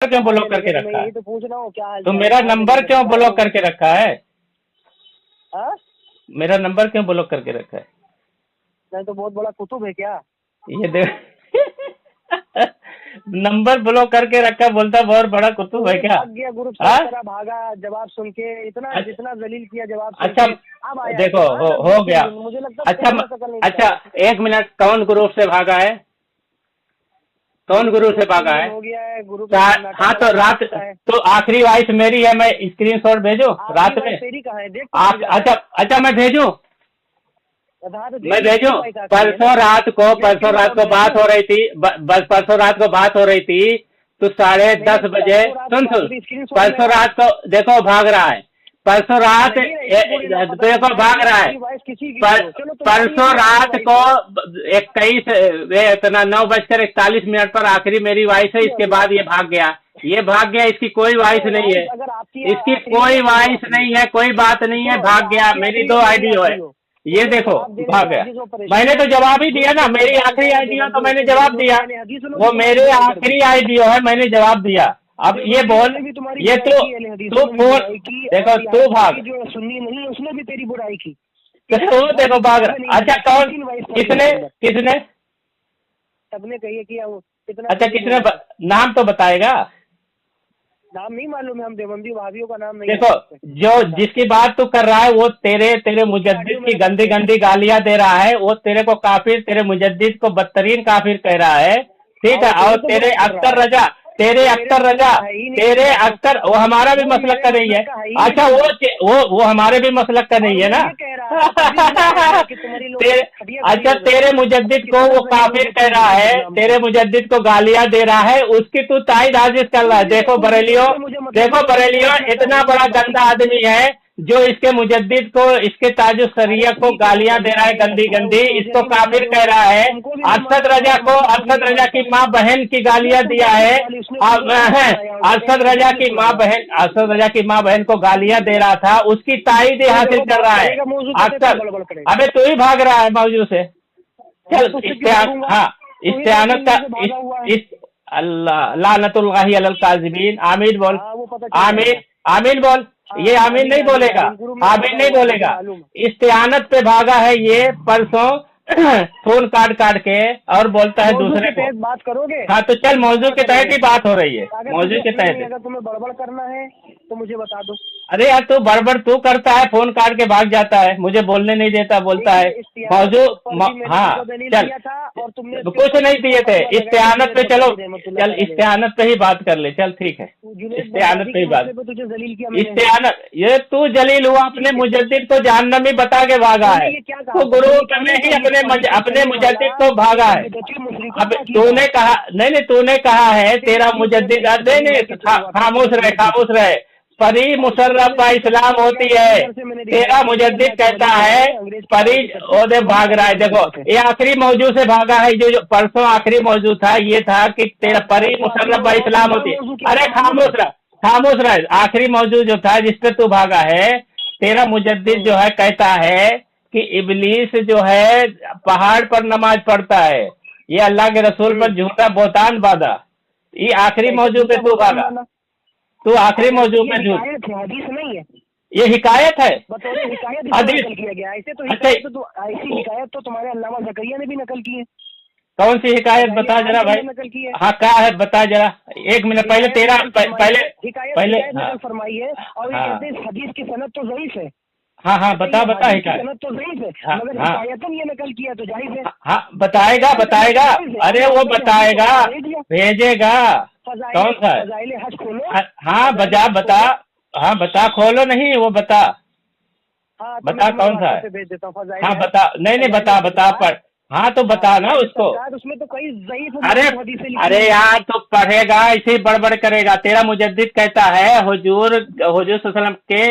Number क्यों block करके रखा है? यही तो पूछ रहा हूँ क्या हाल तो चाल मेरा है? नंबर क्यों ब्लॉक करके रखा है? हाँ? मेरा नंबर क्यों ब्लॉक करके रखा है? मैं तो बहुत बड़ा कुतुब है क्या? ये देख नंबर ब्लॉक करके रखा, बोलता बहुत बड़ा कुतुब है क्या? भाग गया ग्रुप से, हाँ? तरह भागा जवाब सुन के, इतना अच्छा। जितना जलील किया जवाब सुन अच्छा के, अब आया देखो, हाँ, हो गया। मुझे लगता है अच्छा तुम्हारा शकल नहीं अच्छा, दिखा। एक मिनट, कौन ग्रुप से भागा है? कौन गुरु से भागा है? हो गया है गुरु हाँ तो रात, तो आखिरी वॉइस मेरी है, मैं स्क्रीनशॉट भेजूं रात में? तेरी कहाँ है? देख अच्छा अच्छा, मैं भेजूं? मैं भेजूं? परसों रात को बात हो रही थी, बस परसों रात को बात हो रही थी, तो 10:30 बजे, सुन परसों रात को देखो भाग रहा है, परसों रात देखो भाग रहा है, परसों रात को 9:41 पर आखिरी मेरी वॉइस है, इसके बाद ये भाग गया, इसकी कोई वॉइस नहीं है, इसकी कोई वॉइस नहीं है, कोई बात नहीं है, भाग गया। मेरी 2 आईडियो है, ये देखो भाग गया। मैंने तो जवाब ही दिया ना, मेरी आखिरी आईडियो तो मैंने जवाब दिया, वो मेरे आखिरी आईडियो है, मैंने जवाब दिया। अब ये बोल, ये तू फोन देखो, तू भाग, जो सुन्नी नहीं है उसने भी तेरी बुराई की, तो देखो भाग रहा। अच्छा कौन, किसने सबने कही है कि अच्छा किसने नाम तो बताएगा? नाम नहीं मालूम है, हम देवबंदी भाभियों का नाम नहीं। देखो, जो जिसकी बात तू कर रहा है वो तेरे मुजद्दिद की गंदी गंदी गालियां दे रहा है, वो तेरे को काफिर, तेरे मुजद्दिद को बदतरीन काफिर कह रहा है, ठीक है। और तेरे अख्तर रजा, वो हमारा भी मसलक का नहीं है। अच्छा वो हमारे भी मसलक का नहीं है ना। अच्छा तेरे मुजद्दिद को वो काफिर कह रहा है, तेरे मुजद्दिद को गालियां दे रहा है, उसकी तू ताईद हाजिर कर रहा है। देखो बरेलियो इतना बड़ा गंदा आदमी है जो इसके मुजद्दिद को, इसके ताजु सरिया को गालियां दे रहा है, गंदी, इसको काफिर कह रहा है। अरशद रजा की माँ बहन की गालियां दिया है, अरशद रजा की माँ बहन को गालियां दे रहा था, उसकी ताईद हासिल कर रहा है अरशद। अबे तू ही भाग रहा है मौजू से। चल हाँ, इस्तेआनत का अल्लाह लानतुल्लाहि अलल काज़िबीन। आमीन बोल, आमीन बोल। ये आमीन नहीं बोलेगा, आमीन नहीं बोलेगा। इस्तेआनत पे भागा है ये परसों फोन काट के, और बोलता है दूसरे को। बात करोगे? हाँ तो चल, मौजू के तहत ही बात हो रही है, मौजू के तहत। अगर तुम्हें बड़बड़ करना है तो मुझे बता दो। अरे यार तू बड़बड़ तू करता है, फोन काट के भाग जाता है, मुझे बोलने नहीं देता, बोलता है मौजू। हाँ चल, कुछ नहीं दिए थे इस्तेआनत पे। चलो चल, इस्तेआनत पे ही बात कर ले, चल ठीक है, इस्तेआनत पे ही बात। इस्तेआनत, ये तू जलील हुआ, अपने मुजद्दिद को जहन्नमी बता के भागा है, तो गुरु में ही अपने मुजद्दिद को भागा है। अब तूने कहा नहीं, तूने कहा है तेरा मुजद्दिद, नहीं खामोश रहे। परी मुशर्रफ का इस्लाम होती है, तेरा मुजद्दिद कहता है परी ओदे भाग रहा है। देखो ये आखिरी मौजू से भागा है, जो परसों आखिरी मौजू था, ये था कि तेरा परी मुशर्रफ का इस्लाम होती है। अरे खामोश रहा। आखिरी मौजू जो था जिस पे तू भागा है, तेरा मुजद्दिद जो है कहता है कि इब्लीस जो है पहाड़ पर नमाज पढ़ता है, ये अल्लाह के रसूल पर झूठा बोतान बांधा। ये आखिरी मौजू पे तू भागा, तू आखिरी मौजू में झूठ, हदीस नहीं है, ये हिकायत है, हदीस किया गया। ऐसी हिकायत तो तुम्हारे अल्लामा ज़करिया ने भी नकल की है। कौन सी हिकायत बता जरा भाई? हाँ क्या है बता जरा, 1 मिनट पहले तेरा पहले फरमाई है, और हदीस की सनद तो ज़ईफ है। हाँ बता हिकायत तो ज़ईफ है, मगर हिकायतन ये नकल किया तो जाहिर है। हाँ बताएगा। अरे वो बताएगा, भेजेगा। कौन सा है? हाँ बता। हाँ बता, खोलो नहीं, वो बता कौन सा है? हाँ बता, नहीं बता पर। हाँ तो बता ना उसको। उसमें तो कई ज़ईफ। अरे यार तो पढ़ेगा, ऐसे ही बड़बड़ करेगा। तेरा मुजद्दिद कहता है हुजूर सल्लल्लाहु के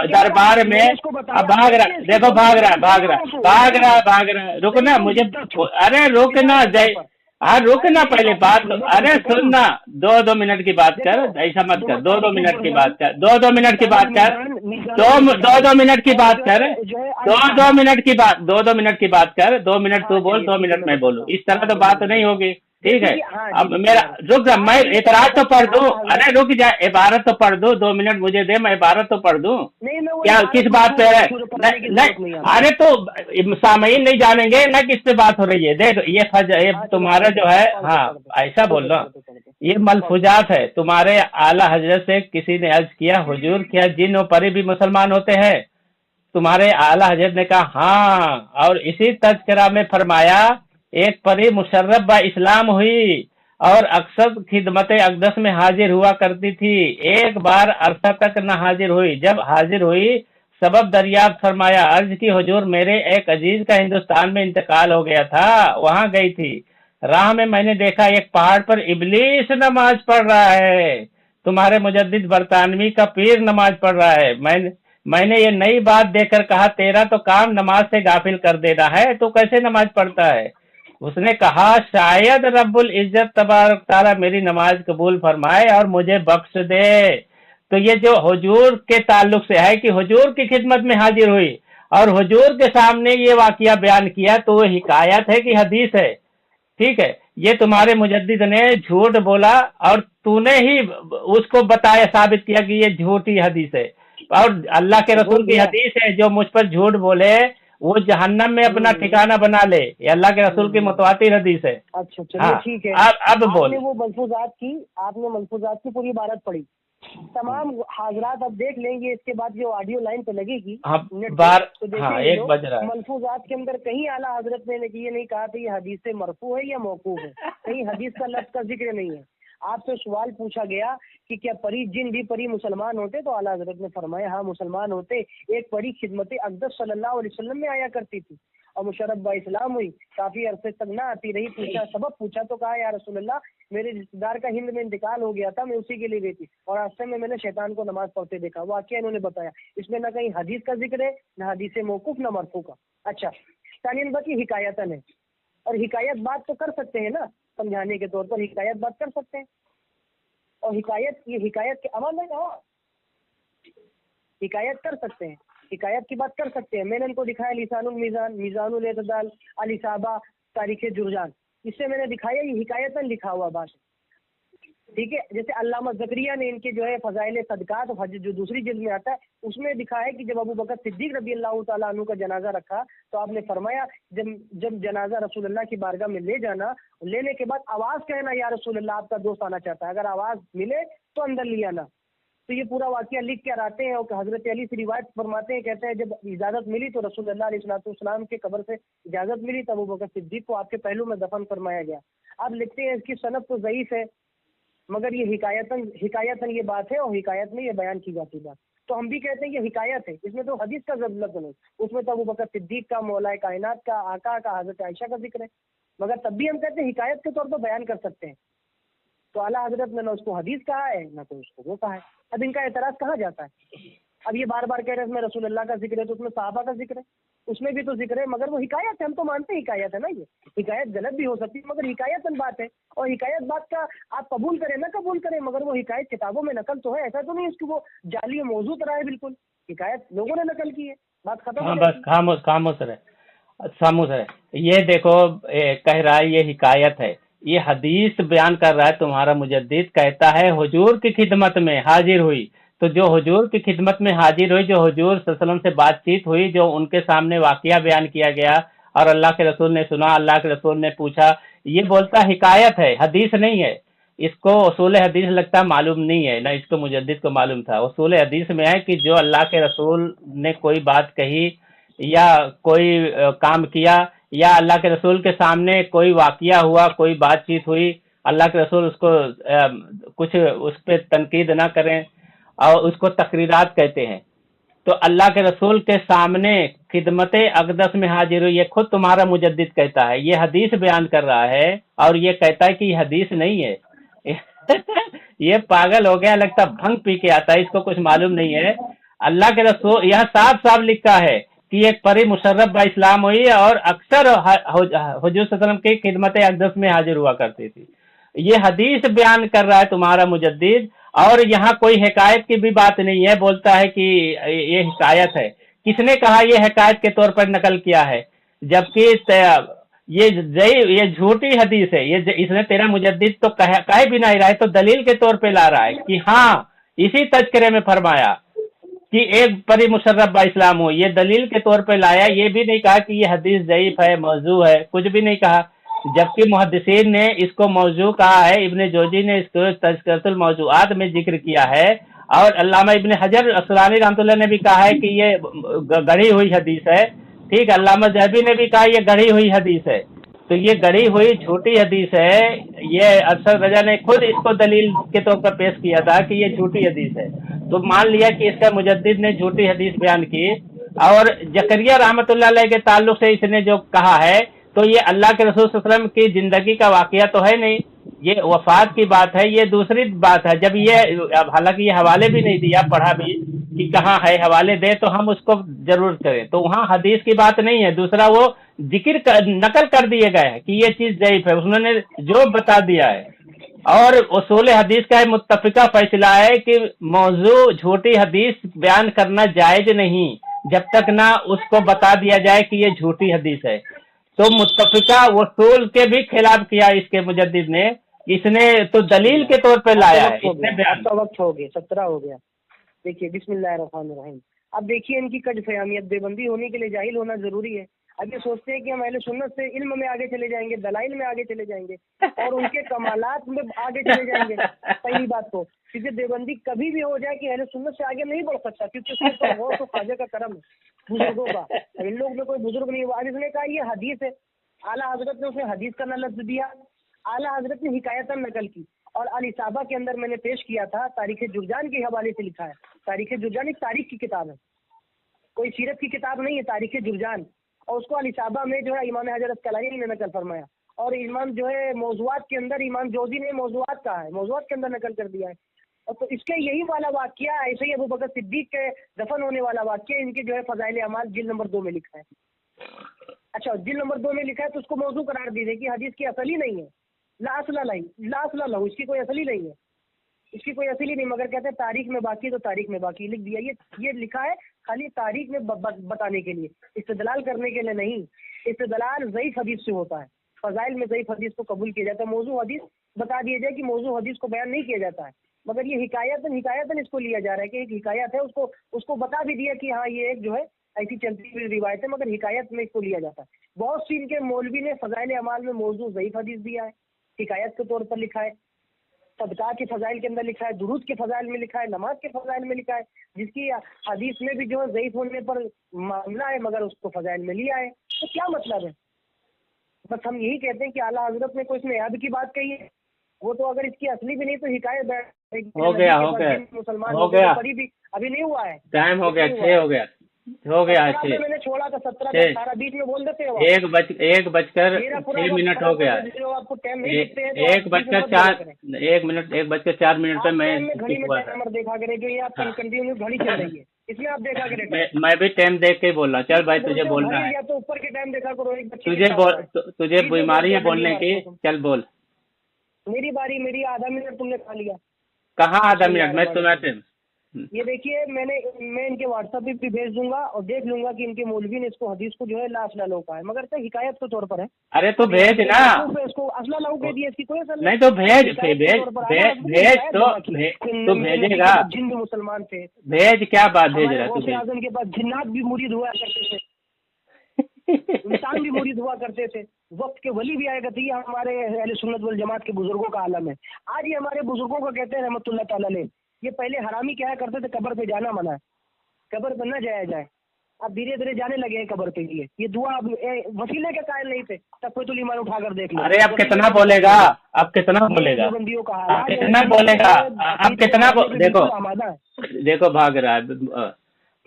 दरबार में भाग रहा। देखो भाग रहा। रुकना मुझे, अरे रुकना रुकना पहले बात। अरे सुनना, 2 मिनट की बात कर, ऐसा मत कर। 2 मिनट की बात कर, 2 मिनट की बात कर, 2 मिनट की बात कर, 2 मिनट की बात कर। 2 मिनट तू बोल, 2 मिनट मैं बोलूं, इस तरह तो बात नहीं होगी। ٹھیک ہے اب میرا رک جا میں اعتراض تو پڑھ دوں ارے رک جا عبارت تو پڑھ دوں 2 منٹ مجھے دے میں عبارت تو پڑھ دوں کیا کس بات پہ ہے ارے تو سامعین نہیں جانیں گے نہ کس پہ بات ہو رہی ہے دیکھ یہ تمہارا جو ہے ہاں ایسا بول رہا ہوں یہ ملفوظات ہے تمہارے اعلیٰ حضرت سے کسی نے عرض کیا حضور کیا جن و پری بھی مسلمان ہوتے ہیں تمہارے اعلیٰ حضرت نے کہا ہاں اور اسی تذکرہ میں فرمایا ایک پری مشرف با اسلام ہوئی اور اکثر خدمت اقدس میں حاضر ہوا کرتی تھی ایک بار عرصہ تک نہ حاضر ہوئی جب حاضر ہوئی سبب دریافت فرمایا عرض کی حضور میرے ایک عزیز کا ہندوستان میں انتقال ہو گیا تھا وہاں گئی تھی راہ میں نے دیکھا ایک پہاڑ پر ابلیس نماز پڑھ رہا ہے تمہارے مجدد برطانوی کا پیر نماز پڑھ رہا ہے میں نے یہ نئی بات دیکھ کر کہا تیرا تو کام نماز سے غافل کر دینا ہے تو کیسے نماز پڑھتا ہے اس نے کہا شاید رب العزت تبارک تعالیٰ میری نماز قبول فرمائے اور مجھے بخش دے تو یہ جو حضور کے تعلق سے ہے کہ حضور کی خدمت میں حاضر ہوئی اور حضور کے سامنے یہ واقعہ بیان کیا تو وہ حکایت ہے کہ حدیث ہے ٹھیک ہے یہ تمہارے مجدد نے جھوٹ بولا اور تو نے ہی اس کو بتایا ثابت کیا کہ یہ جھوٹی حدیث ہے اور اللہ کے رسول کی حدیث ہے جو مجھ پر جھوٹ بولے وہ جہنم میں اپنا ٹھکانہ بنا لے یہ اللہ کے رسول کی متواتر حدیث ہے اچھا چلیے ٹھیک ہے اب بول وہ آپ نے ملفوظات کی پوری عبارت پڑھی تمام حاضرات اب دیکھ لیں گے اس کے بعد جو آڈیو لائن پہ لگے گی ایک بج رہا ہے ملفوظات کے اندر کہیں اعلیٰ حضرت نے یہ نہیں کہا کہ یہ حدیث مرفوع ہے یا موقوف ہے کہیں حدیث کا لفظ کا ذکر نہیں ہے آپ سے سوال پوچھا گیا کہ کیا پری جن بھی پری مسلمان ہوتے تو اعلیٰ حضرت نے فرمایا ہاں مسلمان ہوتے ایک پری خدمت اقدس صلی اللہ علیہ وسلم میں آیا کرتی تھی اور مشرف با اسلام ہوئی کافی عرصے تک نہ آتی رہی پوچھا سبب پوچھا تو کہا یا رسول اللہ میرے رشتے دار کا ہند میں انتقال ہو گیا تھا میں اسی کے لیے گئی تھی اور راستے میں نے شیطان کو نماز پڑھتے دیکھا واقعہ انہوں نے بتایا اس میں نہ کہیں حدیث کا ذکر ہے نہ حدیث موقوف نہ مرفوع کا اچھا ثانیاً باقی حکایتن ہے اور حکایت بات تو کر سکتے ہیں نا سمجھانے کے طور پر حکایت بات کر سکتے ہیں اور یہ حکایت کے عمل ہے حکایت کر سکتے ہیں حکایت کی بات کر سکتے ہیں میں نے ان کو دکھایا لسان المیزان میزان الاعتدال الاصابہ تاریخ جرجان اس سے میں نے دکھایا یہ حکایتاً لکھا ہوا بات ٹھیک ہے جیسے علامہ زکریا نے ان کے جو ہے فضائل صدقات جو دوسری جلد میں آتا ہے اس میں دکھا ہے کہ جب ابو بکر صدیق رضی اللہ تعالیٰ عنہ کا جنازہ رکھا تو آپ نے فرمایا جب جنازہ رسول اللہ کی بارگاہ میں لے جانا لینے کے بعد آواز کہنا یا رسول اللہ آپ کا دوست آنا چاہتا ہے اگر آواز ملے تو اندر لے آنا تو یہ پورا واقعہ لکھ کر آتے ہیں اور حضرت علی سے روایت فرماتے ہیں کہتے ہیں جب اجازت ملی تو رسول اللہ علیہ السلام کے قبر سے اجازت ملی تو ابو بکر صدیق کو آپ کے پہلو میں دفن فرمایا گیا اب لکھتے ہیں اس کی سند تو ضعیف ہے مگر یہ حکایتاً یہ بات ہے اور حکایت میں یہ بیان کی جاتی بات تو ہم بھی کہتے ہیں یہ حکایت ہے اس میں تو حدیث کا ضرورت نہیں اس میں تو ابو بکر صدیق کا مولا کائنات کا آقا کا حضرت عائشہ کا ذکر ہے مگر تب بھی ہم کہتے ہیں حکایت کے طور پر بیان کر سکتے ہیں تو اعلیٰ حضرت نے نہ اس کو حدیث کہا ہے نہ تو اس کو وہ کہا ہے اب ان کا اعتراض کہاں جاتا ہے اب یہ بار بار کہہ رہے ہیں اس میں رسول اللہ کا ذکر ہے تو اس میں صحابہ کا ذکر ہے اس میں بھی تو ذکر ہے مگر وہ حکایت ہے ہم تو مانتے ہیں حکایت ہے نا یہ حکایت غلط بھی ہو سکتی ہے مگر حکایت بات ہے اور حکایت بات کا آپ قبول کریں نہ قبول کریں مگر وہ حکایت کتابوں میں نقل تو ہے ایسا تو نہیں اس کو وہ جعلی موضوع طرح ہے بالکل حکایت لوگوں نے نقل کی ہے بات ختم بس خاموش ہے یہ دیکھو کہہ رہا ہے یہ حکایت ہے یہ حدیث بیان کر رہا ہے تمہارا مجدد کہتا ہے حضور کی خدمت میں حاضر ہوئی تو جو حضور کی خدمت میں حاضر ہوئی جو حضور صلی اللہ علیہ وسلم سے بات چیت ہوئی جو ان کے سامنے واقعہ بیان کیا گیا اور اللہ کے رسول نے سنا اللہ کے رسول نے پوچھا یہ بولتا حکایت ہے حدیث نہیں ہے اس کو اصول حدیث لگتا معلوم نہیں ہے نہ اس کو مجدد کو معلوم تھا اصول حدیث میں ہے کہ جو اللہ کے رسول نے کوئی بات کہی یا کوئی کام کیا یا اللہ کے رسول کے سامنے کوئی واقعہ ہوا کوئی بات چیت ہوئی اللہ کے رسول اس کو کچھ اس پہ تنقید نہ کریں اور اس کو تقریرات کہتے ہیں تو اللہ کے رسول کے سامنے خدمت اقدس میں حاضر ہوئی یہ خود تمہارا مجدد کہتا ہے یہ حدیث بیان کر رہا ہے اور یہ کہتا ہے کہ یہ حدیث نہیں ہے یہ پاگل ہو گیا لگتا بھنگ پی کے آتا ہے اس کو کچھ معلوم نہیں ہے اللہ کے رسول یہاں صاف صاف لکھا ہے کہ ایک پری مشرف با اسلام ہوئی اور اکثر حضور صلی اللہ علیہ وسلم کی خدمت اقدس میں حاضر ہوا کرتی تھی یہ حدیث بیان کر رہا ہے تمہارا مجدد اور یہاں کوئی حکایت کی بھی بات نہیں ہے بولتا ہے کہ یہ حکایت ہے کس نے کہا یہ حکایت کے طور پر نقل کیا ہے جبکہ ये झूठी हदीस है। ये इसने तेरा मुजद्दिद तो कहे भी नहीं रहा है, तो दलील के तौर पे ला रहा है कि हाँ इसी तज़किरे में फरमाया कि एक परी मुशर्रफ बा इस्लाम हो, ये दलील के तौर पे लाया। ये भी नहीं कहा कि ये हदीस ज़ईफ है, मौजू है, कुछ भी नहीं कहा। जबकि मुहद्दिसीन ने इसको मौजू कहा है, इब्ने जोजी ने इसको तज़किरतुल मौजूआत में जिक्र किया है, और अल्लामा इब्ने हजर अस्क़लानी रहमतुल्लाह ने भी कहा है कि ये गढ़ी हुई हदीस है। ठीक, अल्लामा ज़हबी ने भी कहा ये गढ़ी हुई हदीस है। तो ये गढ़ी हुई झूठी हदीस है। ये अरशद रजा ने खुद इसको दलील के तौर पर पेश किया था कि ये झूठी हदीस है। तो मान लिया कि इसका मुजद्दिद ने झूठी हदीस बयान की। और जकरिया रहमतुल्लाह अलैह के ताल्लुक से इसने जो कहा है, तो ये अल्लाह के रसूल सल्लल्लाहु अलैहि वसल्लम की जिंदगी का वाकया तो है नहीं, ये वफात की बात है। ये दूसरी बात है, जब ये हालांकि ये हवाले भी नहीं दिया, पढ़ा भी कि कहाँ है, हवाले दे तो हम उसको जरूर करें, तो वहाँ हदीस की बात नहीं है। दूसरा वो नकल कर दिए गए हैं कि ये चीज ज़ईफ है, उन्होंने जो बता दिया है। और उसूल हदीस का मुत्तफिका फैसला है कि मौजू झूठी हदीस बयान करना जायज नहीं जब तक ना उसको बता दिया जाए कि ये झूठी हदीस है। तो मुत्तफिका उसूल के भी खिलाफ किया इसके मुजद्दिद ने, इसने तो दलील के तौर पे लाया है। आपका वक्त हो गया, 17 हो गया। देखिए बिस्मिल्लाहिर्रहमानिर्रहीम। अब देखिए इनकी कज फहमियत, देवबंदी होने के लिए जाहिल होना जरूरी है। अब ये सोचते हैं कि हम अहले सुन्नत से इल्म में आगे चले जाएंगे, दलाइल में आगे चले जाएंगे और उनके कमालात में आगे चले जाएंगे। पहली बात तो क्योंकि देवबंदी कभी भी हो जाए कि अहले सुन्नत से आगे नहीं बढ़ सकता, क्योंकि उसके ऊपर गौर तो ख्वाजा का करम है बुजुर्गों का। अब इन लोग में कोई बुजुर्ग नहीं हुआ। इसने कहा ये हदीस है, आला हजरत ने उसे हदीस का लफ्ज दिया, आला हजरत ने हिकायतन नकल की। और अल-इसाबा के अंदर मैंने पेश किया था, तारीख जुर्जान के हवाले से लिखा है। तारीख जुर्जान एक तारीख की किताब है, कोई सीरत की किताब नहीं है, तारीख जुर्जान। और उसको अल-इसाबा में जो है इमाम हजर अस्क़लानी ने नकल फरमाया। और इमाम जो है मौज़ूआत के अंदर इमाम जोजी ने मौज़ूआत कहा है, मौज़ूआत के अंदर नकल कर दिया है। और तो इसके यही वाला वाक़या ऐसे ही अबू बकर सिद्दीक के दफन होने वाला वाक़या इनके जो है फ़ज़ाइल अमाल जिल्द नंबर 2 में लिखा है। अच्छा, जिल्द नंबर 2 में लिखा है तो उसको मौजू करार दीजिए कि हदीस की असल ही नहीं है, ला असला लहू, इसकी कोई असल ही नहीं है, इसकी कोई असली नहीं। मगर कहते हैं तारीख में बाकी, तो तारीख में बाकी लिख दिया। ये लिखा है खाली तारीख में बताने के लिए, इस्तेदलाल करने के लिए नहीं। इस्तेदलाल ज़ईफ हदीस से होता है, फजाइल में ज़ईफ हदीस को कबूल किया जाता है। मौजू हदीस बता दिया जाए कि मौजू हदीस को बयान नहीं किया जाता है, मगर ये हिकायतन इसको लिया जा रहा है कि एक हिकायत है, उसको बता भी दिया कि हाँ ये एक जो है ऐसी चलती हुई रिवायत है, मगर हिकायत में इसको लिया जाता है। बहुत सी इनके मौलवी ने फजाइल अमाल में मौजू ज़ईफ हदीस दिया है, हिकायत के तौर पर लिखा है, सदका के फजाइल के अंदर लिखा है, दुरूद के फजाइल में लिखा है, नमाज के फजाइल में लिखा है, जिसकी हदीस में भी जो है ज़ईफ होने पर मामला है, मगर उसको फजाइल में लिया है। तो क्या मतलब है? बस हम यही कहते हैं कि आला हजरत ने कोई इसमें याद की बात कही है, वो तो अगर इसकी असली भी नहीं तो हिकायत हो गया मुसलमान हो गया अभी नहीं हुआ है, टाइम हो गया, 6 हो गया 6। मैंने छोड़ा था 17 से 18 बीच में बोल देते हो। 1:06 हो गया। आपको टाइम नहीं देते हैं, 1:04 पे मैं घड़ी में टाइमर देखा करे जो ये आपकी कंटिन्यू घड़ी चल रही है, इसमें आप देखा करे। मैं भी टाइम देख के बोल रहा। चल भाई तुझे बोलना है, या तो ऊपर के टाइम देखा करो। तुझे बीमारी है बोलने की, चल बोल। मेरी बारी, मेरी आधा मिनट तुमने खा लिया। कहाँ आधा मिनट? मैं तुम्हें ये देखिए मैं इनके व्हाट्सएप पे भी भेज दूंगा और देख लूंगा कि इनके मौलवी ने इसको हदीस को जो है ला असला लहू कहा है, मगर तो हिकायत के तौर पर है। अरे तो भेज ना, इसको असला लहू कह दिया, इसकी कोई असल नहीं तो भेज तो भेजेगा। जिन भी मुसलमान थे, भेज, क्या बात भेज रहा है? आजम के पास जिन्नात भी मुरीद हुआ करते थे, इंसान भी मुरीद हुआ करते थे, वक्त के वली भी आया करते। ये हमारे अहले सुन्नत वल जमात के बुजुर्गों का आलम है। आज ये हमारे बुजुर्गों को कहते हैं रहमतुल्लाह तआला अलैह, ये पहले हरामी क्या करते थे, कब्र पे जाना मना है, कब्र पर न जाया जाए। अब धीरे धीरे जाने लगे हैं कब्र पे। ये दुआ वसीले के कायल नहीं थे, तब कोई तो ईमान उठाकर देख लो। अरे अब कितना बोलेगा, अब कितना बोलेगा, बंदियों का कितना बोलेगा, अब कितना देखो भाग रहा है,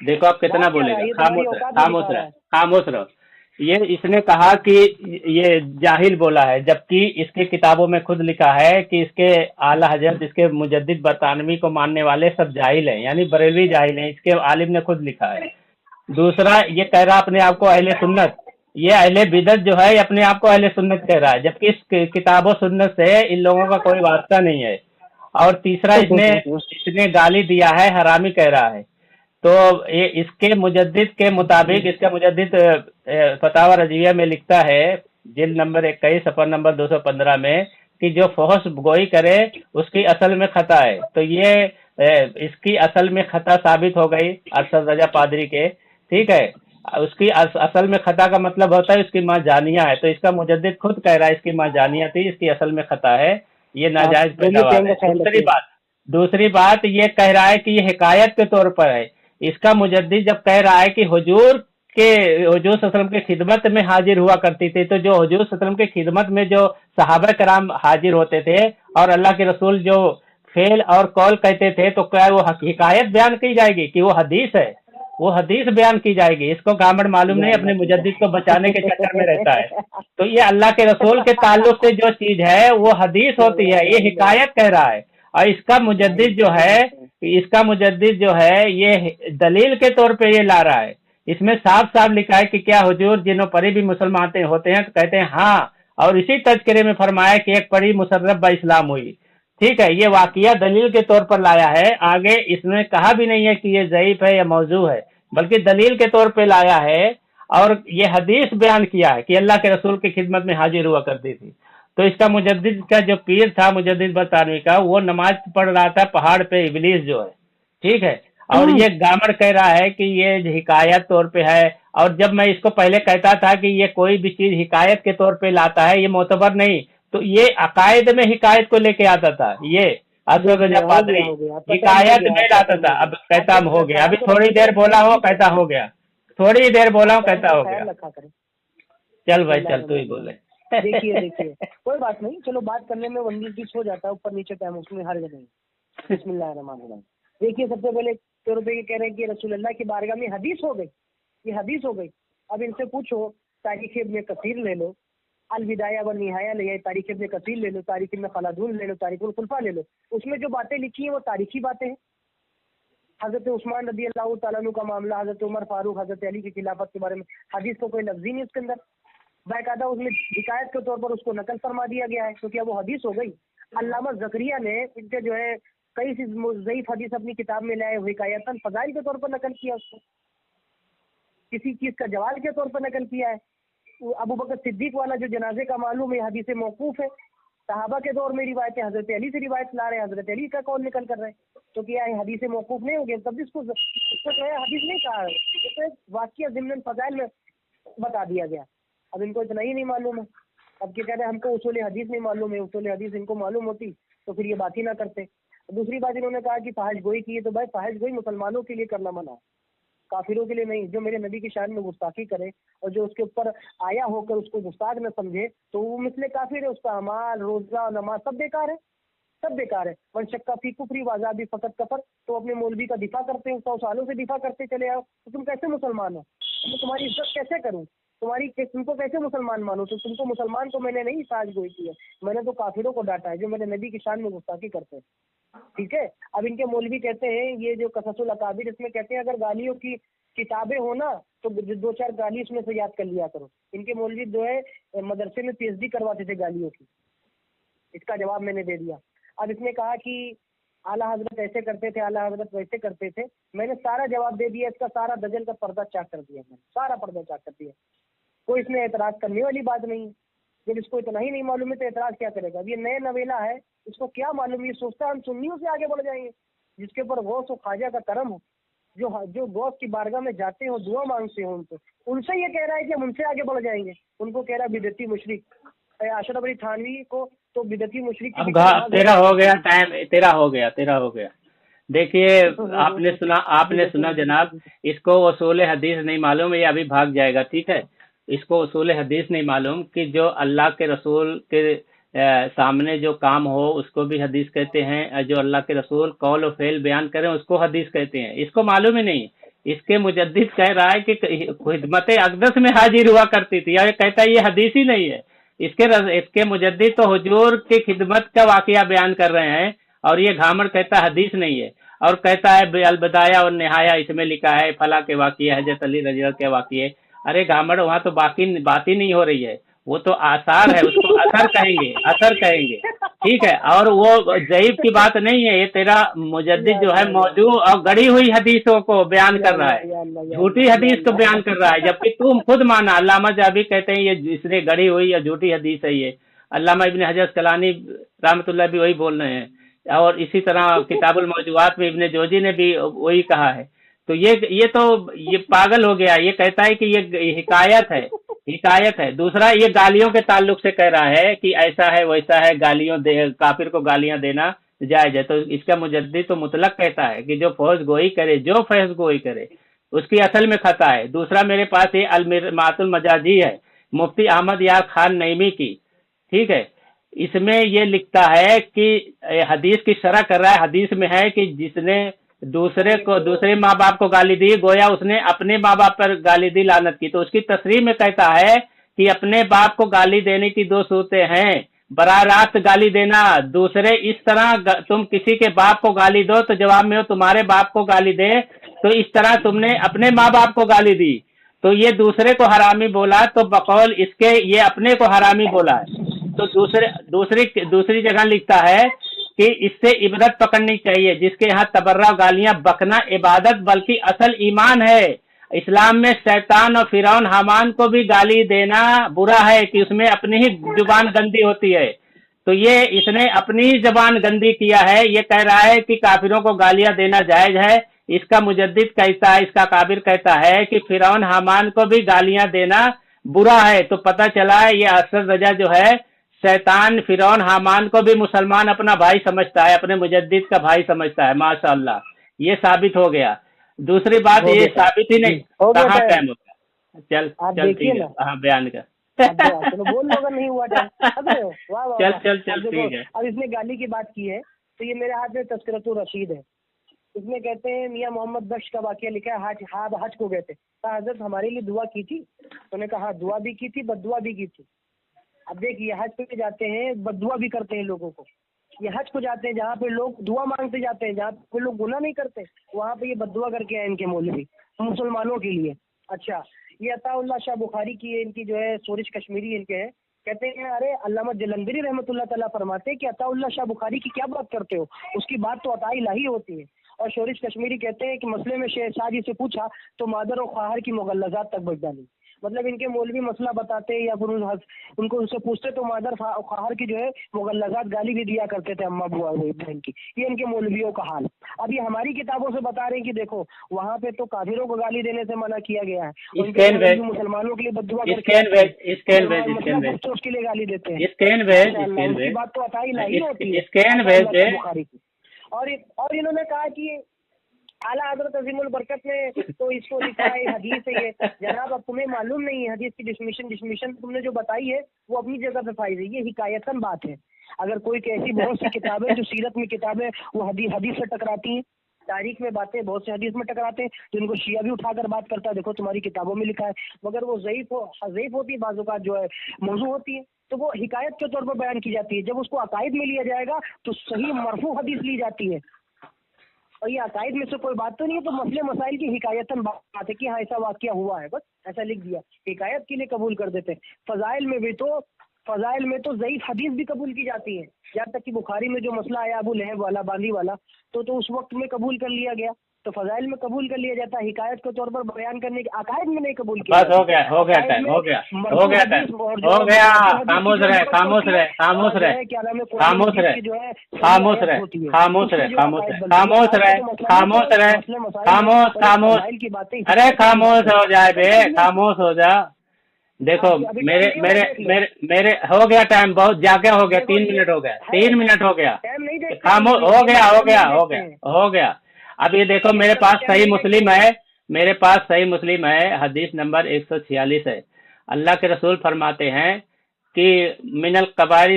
देखो अब कितना बोलेगा। खामोश रहो। ये इसने कहा कि ये जाहिल बोला है, जबकि इसके किताबों में खुद लिखा है कि इसके आला हजरत, इसके मुजद्दिद बरतानवी को मानने वाले सब जाहिल हैं, यानी बरेलवी जाहिल हैं, इसके आलिम ने खुद लिखा है। दूसरा, ये कह रहा अपने आप को अहले सुन्नत, ये अहले बिदत जो है अपने आप को अहले सुन्नत कह रहा है, जबकि इस किताबों सुन्नत से इन लोगों का कोई वास्ता नहीं है। और तीसरा, इसने गाली दिया है, हरामी कह रहा है। तो ये इसके मुजद्दिद के मुताबिक, इसका मुजद्दिद फतावा रजिया में लिखता है जिल्द नंबर 21 सफर नंबर 215 में कि जो फहश गोई करे उसकी असल में खता है। तो ये इसकी असल में खता साबित हो गई अरशद रजा पादरी के, ठीक है। उसकी असल में खता का मतलब होता है उसकी माँ जानिया है, तो इसका मुजद्दिद खुद कह रहा है इसकी माँ जानिया थी, इसकी असल में खता है, ये नाजायज पैदावार है। दूसरी बात ये कह रहा है कि ये हिकायत के तौर पर है। इसका मुजद्दिद जब कह रहा है कि हुजूर सल्लल्लाहु के खिदमत में हाजिर हुआ करती थी, तो जो हुजूर सल्लल्लाहु के खिदमत में जो सहाबा कराम हाजिर होते थे और अल्लाह के रसूल जो फेल और कौल कहते थे, तो क्या वो हिकायत बयान की जाएगी कि वो हदीस है? वो हदीस बयान की जाएगी। इसको गामड़ मालूम नहीं, अपने मुजद्दिद को बचाने के चक्कर में रहता है। तो ये अल्लाह के रसूल के ताल्लुक से जो चीज है वो हदीस होती है, ये हिकायत कह रहा है। और इसका मुजद्दिद जो है ये दलील के तौर पे ये ला रहा है। इसमें साफ साफ लिखा है कि क्या हुजूर जिन्हों परी भी मुसलमान होते हैं? तो कहते हैं हाँ, और इसी तज़किरे में फरमाया कि एक परी मुसर्रफ बा इस्लाम हुई, ठीक है। ये वाकिया दलील के तौर पर लाया है। आगे इसने कहा भी नहीं है कि ये ज़ईफ है या मौजू है, बल्कि दलील के तौर पे लाया है और ये हदीस बयान किया है कि अल्लाह के रसूल की खिदमत में हाजिर हुआ करती थी। तो इसका मुजद्दिद का जो पीर था मुजद्दिद बरतानवी का, वो नमाज पढ़ रहा था पहाड़ पे, इबलीस जो है, ठीक है। और ये गामड़ कह रहा है कि ये हिकायत तौर पे है। और जब मैं इसको पहले कहता था कि ये कोई भी चीज हिकायत के तौर पे लाता है, ये मोतबर नहीं, तो ये अकायद में हिकायत को लेके आता था। ये अरशद रजा पादरी हिकायत में लाता था। अब कहता हो गया, अभी थोड़ी देर बोला हो कहता हो गया, थोड़ी देर बोला हो कहता हो गया। चल भाई चल, तू ही बोले। देखिए कोई बात नहीं, चलो बात करने में 19-20 हो जाता है, ऊपर नीचे टाइम उसमें हर जगह। बिस्मिल्लाहिर्रहमानिर्रहीम। देखिए सबसे पहले तो रुपये के कह रहे हैं कि रसूलुल्लाह की बारगाह में हदीस हो गई, ये हदीस हो गई। अब इनसे पूछो तारीख इब्न कसीर ले लो, अल बिदाया व निहाया ले, तारीख इब्न कसीर ले लो, तारीख इब्न खलदून ले लो, तारीखुल खुलफा ले लो, उसमें जो बातें लिखी हैं वो तारीखी बातें हैं। हजरत उस्मान रदी अल्लाह तआला अन्हु का मामला, हजरत उमर फारूक, हजरत अली की खिलाफत के बारे में हदीस को कोई लफ्ज़ ही नहीं उसके अंदर, बाकायदा उसमें हिकायत के तौर पर उसको नकल फरमा दिया गया है, क्योंकि अब वो हदीस हो गई। अल्लामा ज़करिया ने इनके जो है कई ज़ईफ़ हदीस अपनी किताब में लाए, हिकायतन फजाइल के तौर पर नकल किया, उसको किसी चीज़ का जवाब के तौर पर नकल किया है। अबू बकर सिद्दीक वाला जो जनाजे का मालूम है, हदीस मौकूफ़ है। सहाबा के दौर में रिवायतें हजरत अली से रिवायत ला रहे हैं, हजरत अली का कौल निकल कर रहे हैं, तो क्या है हदीस मौकूफ़ नहीं हो गया? तब इसको जो है हदीस नहीं कहा है, तो वाक़िया ज़िम्नन फजाइल में बता दिया गया। अब इनको इतना ही नहीं मालूम है। अब क्या कह रहे हैं हमको उसूल हदीस नहीं मालूम है, उसूल हदीस इनको मालूम होती तो फिर ये बात ही ना करते। दूसरी बात इन्होंने कहा कि फाहिश गोई की है, तो भाई फाहिश गोई मुसलमानों के लिए करना मना, काफिरों के लिए नहीं। जो मेरे नबी की शान में गुस्ताखी करे और जो उसके ऊपर आया होकर उसको गुस्ताख न समझे, तो वो मिसले काफिर है, उसका अमाल रोजा नमाज सब बेकार है, सब बेकार है। वन शक्का फी कुफरी वाजाबी फकत कफर, तो अपने मौलवी का दिफा करते हैं, 100 सालों से दिफा करते चले आओ, तो तुम कैसे मुसलमान हो? मैं तुम्हारी इज्जत कैसे करूँ, तुमको कैसे मुसलमान मानो? तो तुमको मुसलमान को मैंने नहीं फाहिश गोई की है, मैंने तो काफिरों को डांटा है जो मेरे नबी की शान में गुस्ताखी करते हैं, ठीक है। अब इनके मौलवी कहते हैं, ये जो कससुल अकाबिर, इसमें कहते हैं अगर गालियों की किताबें हो ना तो 2-4 गाली इसमें से याद कर लिया करो। इनके मौलवी जो है मदरसे में पीएचडी करवाते थे गालियों की, इसका जवाब मैंने दे दिया। अब इसने कहा कि आला हजरत ऐसे करते थे, आला हजरत वैसे करते थे, मैंने सारा जवाब दे दिया, इसका सारा दजल का पर्दा चाक कर दिया, मैंने सारा पर्दा चाक कर दिया। कोई इसमें एतराज करने वाली बात नहीं है। जब इसको इतना ही नहीं मालूम है तो एतराज क्या करेगा? अब ये नए नवेला है, इसको क्या मालूम, ये सोचता है हम सुन्नियों से आगे बढ़ जाएंगे। जिसके ऊपर गौस और ख्वाजा का करम हो, जो गौस की बारगाह में जाते हो, दुआ मांगते हो उनसे ये कह रहा है कि हम उनसे आगे बढ़ जाएंगे। उनको कह रहा है बिदती मुशरिक, अशरफ अली थानवी को तो बिदती मुशरिक। अब तेरा हो गया टाइम, तेरा हो गया। देखिए आपने सुना जनाब, इसको उसूल हदीस नहीं मालूम, ये अभी भाग जाएगा, ठीक है। इसको उसूल हदीस नहीं मालूम कि जो अल्लाह के रसूल के सामने जो काम हो उसको भी हदीस कहते हैं, जो अल्लाह के रसूल कौल और फेल बयान करें उसको हदीस कहते हैं। इसको मालूम ही नहीं। इसके मुजद्दिद कह रहा है कि खिदमत अक़दस में हाजिर हुआ करती थी, और कहता है ये हदीस ही नहीं है। इसके मुजद्दिद तो हुजूर की खिदमत का वाकया बयान कर रहे हैं, और ये घामड़ कहता है हदीस नहीं है, और कहता है अलबदाया और निहाया इसमें लिखा है फला के वाकये, हजरत अली रज़ी अल्लाह के वाकये। अरे घामड़, वहाँ तो बात ही नहीं हो रही है, वो तो आसार है, उसको असर कहेंगे, असर कहेंगे, ठीक है। और वो ज़ईफ की बात नहीं है, ये तेरा मुजद्दिद जो है मौजूद और गढ़ी हुई हदीसों को बयान कर रहा है, झूठी हदीस को बयान कर रहा है, जबकि तुम खुद माना। अल्लामा जाबी कहते हैं ये इसने गढ़ी हुई या झूठी हदीस है ये। अल्लामा इब्न हजर अस्कलानी रहमतुल्लाह भी वही बोल रहे हैं, और इसी तरह किताबुल मौजूआत में इब्न जोजी ने भी वही कहा है। तो ये पागल हो गया, ये कहता है कि ये हिकायत है, हिकायत है। दूसरा, ये गालियों के ताल्लुक से कह रहा है कि ऐसा है वैसा है, काफिर को गालियां देना जायज है। तो इसका मुजद्दिद तो मुतलक कहता है कि जो फौज गोई करे उसकी असल में खता है। दूसरा, मेरे पास ये अलमिरमातुल मजाजी है मुफ्ती अहमद यार खान नईमी की, ठीक है। इसमें ये लिखता है कि हदीस की शरह कर रहा है, हदीस में है कि जिसने दूसरे माँ बाप को गाली दी, गोया उसने अपने माँ बाप पर गाली दी, लानत की। तो उसकी तस्रीह में कहता है कि अपने बाप को गाली देने की दो सूरतें हैं, बराह रास्त गाली देना, दूसरे इस तरह तुम किसी के बाप को गाली दो तो जवाब में हो तुम्हारे बाप को गाली दे, तो इस तरह तुमने अपने माँ बाप को गाली दी, तो ये दूसरे को हरामी बोला, तो बकौल इसके ये अपने को हरामी बोला है। तो दूसरी जगह लिखता है कि इससे इबरत पकड़नी चाहिए, जिसके यहाँ तबर्रा गालियां बकना इबादत बल्कि असल ईमान है। इस्लाम में शैतान और फिरौन हामान को भी गाली देना बुरा है कि उसमें अपनी ही जुबान गंदी होती है। तो ये इसने अपनी ही जबान गंदी किया है, ये कह रहा है कि काफिरों को गालियां देना जायज है। इसका मुजद्दिद कहता है, इसका काबिर कहता है कि फिरौन हामान को भी गालियां देना बुरा है। तो पता चला है ये असद रजा जो है, शैतान फिरौन हामान को भी मुसलमान अपना भाई समझता है, अपने मुजद्दिद का भाई समझता है। माशाअल्लाह, ये साबित हो गया। दूसरी बात ये साबित ही नहीं, कहाँ टाइम हो गया? चल ठीक है, हाँ बयान कर। चलो बोल लो अगर नहीं हुआ चल ठीक है। अब इसने गाली की बात की है, तो ये मेरे हाथ में तस्करतुर रशीद है। इसमें कहते हैं मियाँ मोहम्मद बख्श का वाकया लिखा है, हज को गए थे, कहा हजरत हमारे लिए दुआ की थी। उन्होंने कहा दुआ भी की थी, बददुआ भी की थी। अब देखिए हज पे जाते हैं, बददुआ भी करते हैं लोगों को। ये हज को जाते हैं जहाँ पे लोग दुआ मांगते जाते हैं, जहाँ पे लोग गुनाह नहीं करते, वहाँ पे ये बददुआ करके आए इनके मौलवी मुसलमानों के लिए। अच्छा, ये अताउल्लाह शाह बुखारी की है, इनकी जो है सोरिश कश्मीरी इनके है। कहते हैं अरे अल्लामा जलंधरी रहमतुल्लाह तआला फरमाते हैं कि अताउल्लाह शाह बुखारी की क्या बात करते हो, उसकी बात तो अता इलाही होती है। और शोरिश कश्मीरी कहते हैं कि मसले में शाह जी से पूछा तो मादर और ख्वाहर की मुगल्लजात तक बच डाली। मतलब इनके मौलवी मसला बताते या फिर उनको उनसे पूछते तो मादर ख्वाहर की जो है मुगल्लजात गाली भी दिया करते थे, अम्मा बुआ बहन की। ये इनके मौलवियों का हाल। अभी हमारी किताबों से बता रहे हैं कि देखो वहाँ पे तो काफिरों को गाली देने से मना किया गया है, मुसलमानों के लिए बद्दुआ उसके लिए गाली देते हैं। बात तो अताई नहीं होती है। और इन्होंने कहा कि आला हजरत अजीमुल बरकत ने तो इसको लिखा है, हदीस है ये। जनाब अब तुम्हें मालूम नहीं है हदीस की डिस्मिशन तुमने जो बताई है वो अपनी जगह पे फायदे, ये हिकायतन बात है। अगर कोई ऐसी बहुत सी किताबें जो सीरत में किताबें वो हदीस से टकराती हैं, तारीख में बातें बहुत से हदीस में टकराते हैं, जिनको शिया भी उठाकर बात करता है, देखो तुम्हारी किताबों में लिखा है, मगर वो ज़ईफ होती है, बाज़ जो है मौजू होती है, तो वो हिकायत के तौर पर बयान की जाती है। जब उसको अकायद में लिया जाएगा तो सही मरफू हदीस ली जाती है, और ये अकायद में से कोई बात तो नहीं है। तो मसले मसाइल की हिकायतन बात है कि हाँ ऐसा वाकया हुआ है, बस ऐसा लिख दिया, हिकायत के लिए कबूल कर देते हैं। फजाइल में तो ज़ईफ हदीस भी कबूल की जाती है, यहाँ तक कि बुखारी में जो मसला आया अबू लहब वाला, बांदी वाला, तो उस वक्त में कबूल कर लिया गया। तो फजाइल में कबूल कर लिया जाता है, हिकायत के तौर पर बयान करने के अकायद में नहीं कबूल किया। बस हो गया टाइम, हो गया खामोश रहे अरे खामोश हो जाए बे, खामोश हो जा। देखो मेरे हो गया टाइम, बहुत ज्यादा हो गया, 3 मिनट हो गया, 3 मिनट हो गया, खामोश हो गया। अब ये देखो मेरे पास सही मुस्लिम है, हदीस नंबर 146 है। अल्लाह के रसूल फरमाते हैं कि मिनल कबाइर